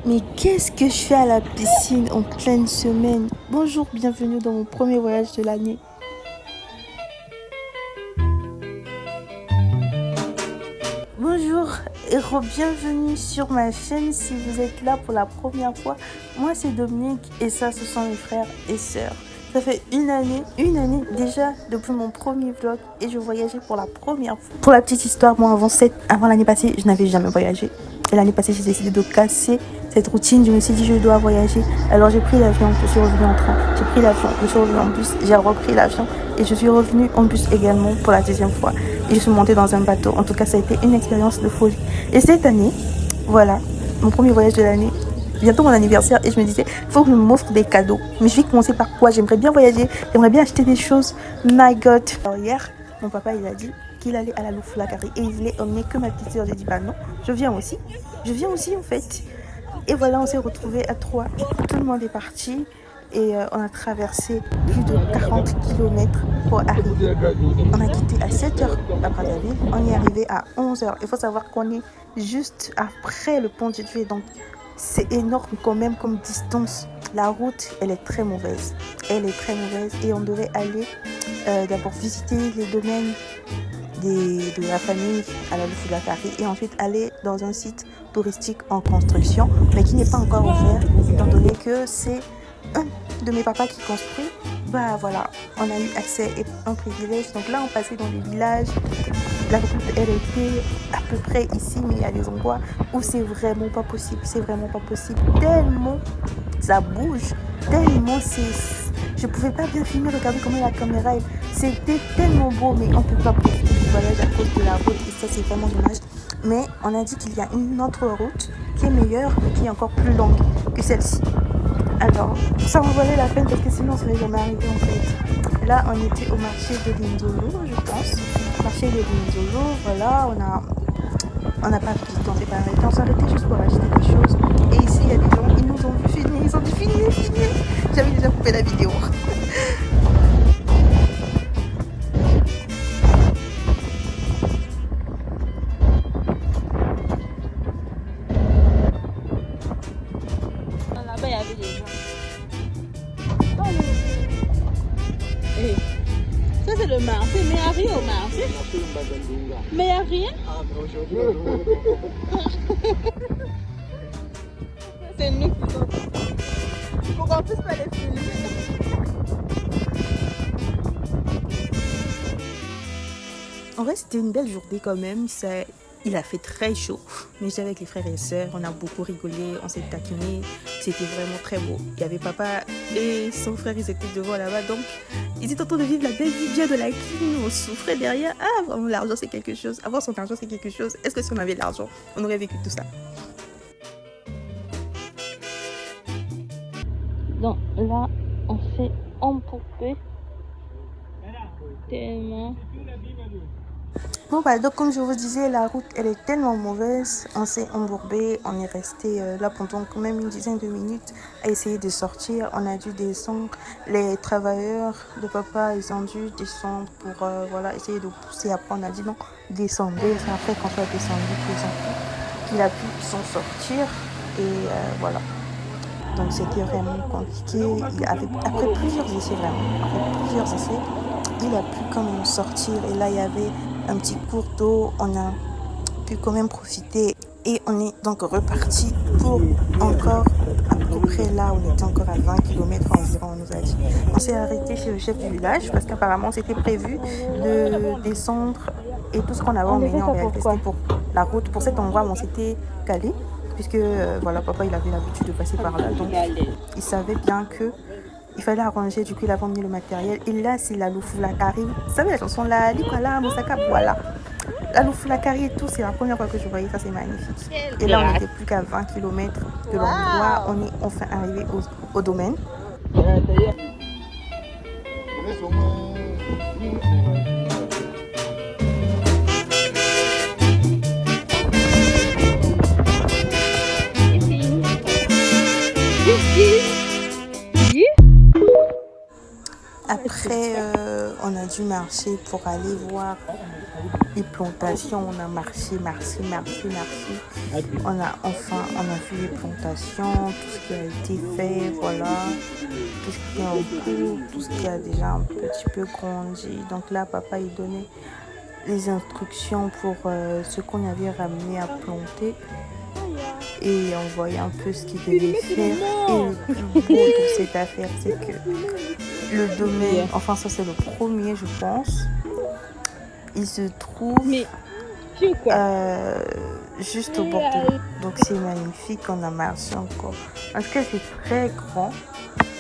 Mais qu'est-ce que je fais à la piscine en pleine semaine? Bonjour, bienvenue dans mon premier voyage de l'année. Bonjour et bienvenue sur ma chaîne si vous êtes là pour la première fois. Moi c'est Dominique et ça ce sont mes frères et sœurs. Ça fait une année déjà depuis mon premier vlog et je voyageais pour la première fois. Pour la petite histoire, moi avant l'année passée, je n'avais jamais voyagé. Et l'année passée, j'ai décidé de casser cette routine. Je me suis dit, je dois voyager. Alors j'ai pris l'avion, je suis revenue en train. J'ai pris l'avion, je suis revenue en bus. J'ai repris l'avion et je suis revenue en bus également pour la deuxième fois. Et je suis montée dans un bateau. En tout cas, ça a été une expérience de folie. Et cette année, voilà, mon premier voyage de l'année. Bientôt mon anniversaire et je me disais, il faut que je m'offre des cadeaux. Mais je vais commencer par quoi? J'aimerais bien voyager, j'aimerais bien acheter des choses. My God. Alors hier, mon papa, il a dit qu'il allait à la Loufoulakari et il voulait emmener que ma petite soeur. J'ai dit, bah non, je viens aussi en fait. Et voilà, on s'est retrouvés à 3. Tout le monde est parti et on a traversé plus de 40 km pour arriver. On a quitté à 7h à Brazzaville, on est arrivé à 11h. Il faut savoir qu'on est juste après le pont du Dué, donc c'est énorme quand même comme distance. La route, elle est très mauvaise. Elle est très mauvaise et on devait aller d'abord visiter les domaines de la famille à la Loufoulakari et ensuite aller dans un site touristique en construction mais qui n'est pas encore ouvert étant donné que c'est un de mes papas qui construit. Bah voilà, on a eu accès et un privilège. Donc là on passait dans des villages, la route elle était à peu près ici mais il y a des endroits où c'est vraiment pas possible, tellement ça bouge, tellement je pouvais pas bien filmer, regardez comment la caméra est. C'était tellement beau mais on peut pas profiter du voyage à cause de la route et ça c'est vraiment dommage. Mais on a dit qu'il y a une autre route qui est meilleure et qui est encore plus longue que celle-ci. Alors ça en valait la peine parce que sinon ça serait jamais arrivé en fait. Là on était au marché de Linzolo, je pense. Marché de Linzolo, voilà, on n'a pas visité, on s'est pas arrêté, on s'est arrêté juste pour acheter des choses. Et ici il y a des gens, ils nous ont vu filmer, ils ont dit filmer. J'avais déjà coupé la vidéo. Là-bas, il y avait des gens. Eh, ça, c'est le marché. Mais il n'y a rien au marché. Mais il n'y a rien. C'est nous qui sommes. Pour qu'on puisse pas les filmer. En vrai, c'était une belle journée quand même. Il a fait très chaud, mais j'étais avec les frères et sœurs, on a beaucoup rigolé, on s'est taquiné, c'était vraiment très beau. Il y avait papa et son frère, ils étaient devant là-bas, donc ils étaient en train de vivre la belle vie bien de la clim, on souffrait derrière. Ah, vraiment, l'argent c'est quelque chose, avoir son argent c'est quelque chose. Est-ce que si on avait de l'argent, on aurait vécu tout ça? Donc là, on s'est empourpé tellement. Bon bah donc comme je vous disais, la route elle est tellement mauvaise, on s'est embourbé, on est resté là pendant quand même une dizaine de minutes à essayer de sortir. On a dû descendre, les travailleurs de papa ils ont dû descendre pour voilà, essayer de pousser. Après on a dit non, descendez. C'est après quand on a descendu qu'il a pu s'en sortir et voilà. Donc c'était vraiment compliqué. Après plusieurs essais il a pu quand même sortir et là il y avait un petit cours d'eau, on a pu quand même profiter et on est donc reparti pour encore à peu près là, on était encore à 20 km environ, on nous a dit. On s'est arrêté chez le chef du village parce qu'apparemment c'était prévu de descendre et tout ce qu'on avait emmené en réalité c'était pour la route, pour cet endroit où on s'était calé puisque voilà, papa il avait l'habitude de passer par là, donc il savait bien que il fallait arranger, du coup il a emmené le matériel. Et là c'est la Loufoulakari. Vous savez la chanson là, Likwala, Moussaka, voilà. La Loufoulakari et tout, c'est la première fois que je voyais ça, c'est magnifique. Et là on n'était plus qu'à 20 km de l'endroit, on est enfin arrivé au domaine. Après, on a dû marcher pour aller voir les plantations. On a marché. On a vu les plantations, tout ce qui a été fait, voilà, tout ce qui est en cours, tout ce qui a déjà un petit peu grandi. Donc là, papa, il donnait les instructions pour ce qu'on avait ramené à planter. Et on voyait un peu ce qu'il devait faire. Et le plus beau de cette affaire, c'est que le domaine, enfin ça c'est le premier je pense, il se trouve juste au bord de l'eau. Donc c'est magnifique, on a marché encore. En tout cas c'est très grand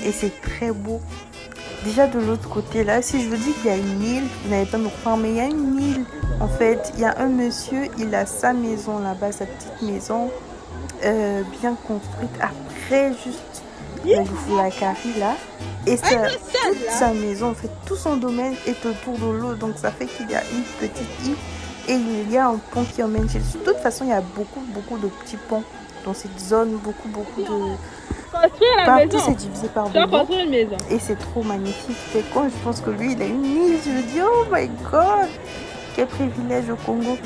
et c'est très beau. Déjà de l'autre côté là, si je vous dis qu'il y a une île, vous n'allez pas me croire, mais il y a une île. En fait, il y a un monsieur, il a sa maison là-bas, sa petite maison bien construite. Après juste le Foulakari là. Et toute sa maison, en fait, tout son domaine est autour de l'eau. Donc ça fait qu'il y a une petite île et il y a un pont qui emmène chez lui. De toute façon, il y a beaucoup de petits ponts dans cette zone, beaucoup de... Partout c'est divisé par deux. Et c'est trop magnifique. Et quand je pense que lui, il a une île, je me dis, oh my god, quel privilège au Congo.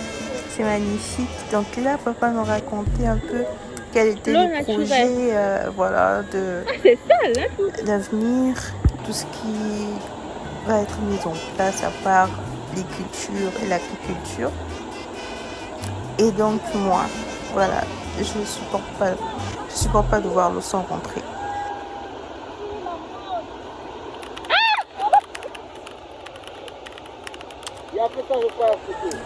C'est magnifique. Donc là, papa nous racontait un peu quel était le projet voilà, d'avenir, tout ce qui va être mis en place à part les cultures et l'agriculture. Et donc moi, voilà, je supporte pas de voir le sang rentrer.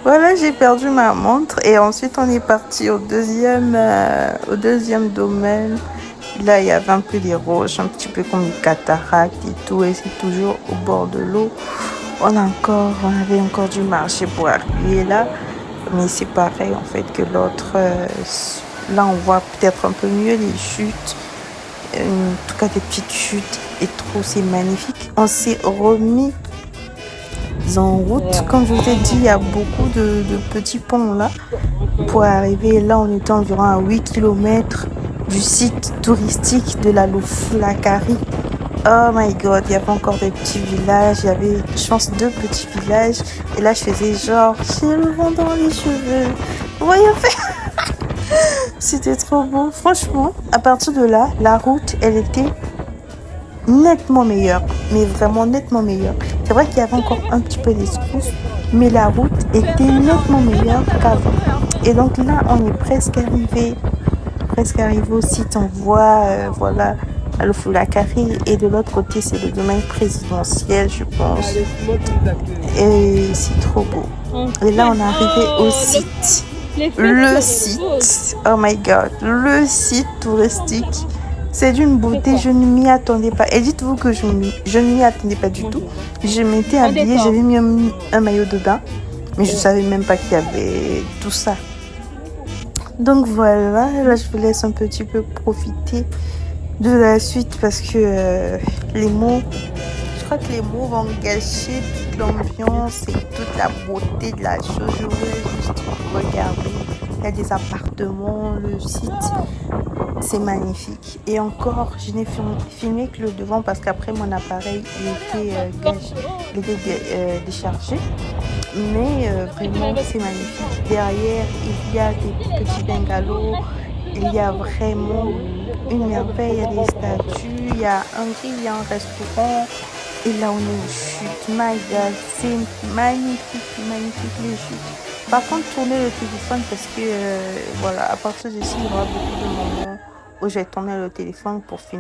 Voilà, j'ai perdu ma montre et ensuite on est parti au deuxième domaine. Là, il y avait un peu des roches, un petit peu comme une cataracte et tout, et c'est toujours au bord de l'eau. On avait encore dû marcher pour arriver là, mais c'est pareil en fait que l'autre. Là, on voit peut-être un peu mieux les chutes, en tout cas des petites chutes et trop, c'est magnifique. On s'est remis en route, comme je vous ai dit, il y a beaucoup de petits ponts là pour arriver. Là, on était environ à 8 km du site touristique de la Louflakari. Oh my god, il y avait encore des petits villages, il y avait, je pense, 2 petits villages. Et là, je faisais genre, j'ai le vent dans les cheveux. Vous voyez, en fait, c'était trop beau. Franchement, à partir de là, la route, elle était nettement meilleure, mais vraiment nettement meilleure. C'est vrai qu'il y avait encore un petit peu d'escousse, mais la route était nettement meilleure qu'avant. Et donc là, on est presque arrivé au site. On voit, voilà, le Foulakari, et de l'autre côté, c'est le domaine présidentiel, je pense. Et c'est trop beau. Et là, on est arrivé au site. Le site, oh my god, le site touristique. C'est d'une beauté, je ne m'y attendais pas. Et dites-vous que je ne m'y attendais pas du tout. Je m'étais habillée, j'avais mis un maillot de bain, mais je ne savais même pas qu'il y avait tout ça. Donc voilà, là je vous laisse un petit peu profiter de la suite parce que je crois que les mots vont gâcher toute l'ambiance et toute la beauté de la chose. Je voulais juste regarder. Il y a des appartements, le site, c'est magnifique. Et encore, je n'ai filmé que le devant parce qu'après mon appareil il était déchargé. Mais vraiment, c'est magnifique. Derrière, il y a des petits bungalows. Il y a vraiment une merveille. Il y a des statues, il y a un grill, il y a un restaurant. Et là, on est aux chutes. My God, c'est magnifique les chutes. Par contre, tournez le téléphone parce que, voilà, à partir d'ici, il y aura beaucoup de moments où j'ai tourné le téléphone pour finir.